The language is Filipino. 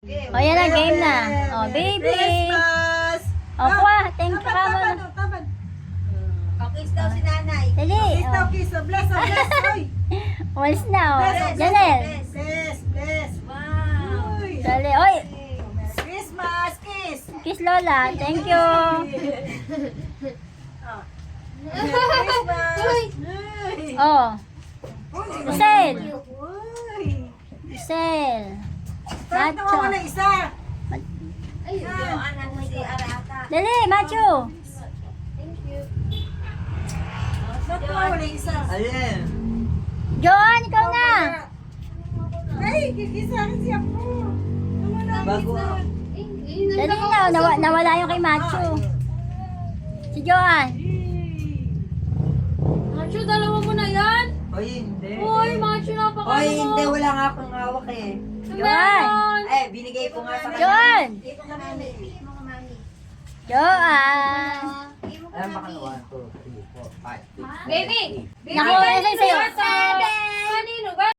O, yan na, game na. O, baby. Christmas! O, kuha. Thank you ka mo. Tamad. Pakis daw si nanay. Dali. Kiss daw, kiss. Bless, bless. Oy. Umalis na, o. Bless, Janel. Bless, bless. Wow. Uy. Dali. Oy, Christmas, kiss. kiss Lola. Thank you. Christmas. Uy. O, Rosel. Uy. Rosel. Tawa mo na isa. Yung anak mo si Arata. Dali, Macho. Tawa mo na isa. Alin? Joan, ikaw na. Ay, kikisahin siya po. Bago Dali na, nawala yung kay Macho. Si Joan. Macho, dalawa mo na yan? Oy, hindi. Uy, Macho, napakano Oy, mo. hindi. Wala nga akong hawak eh. Joan. Eh, binigay ko nga sa kanya. Joan. Ito ka mami. Ito ka mami. Joan. Alam ba ka 1, 2, 3, 4, 5, 6, Baby! Nakuha na sa'yo. Kanino ba?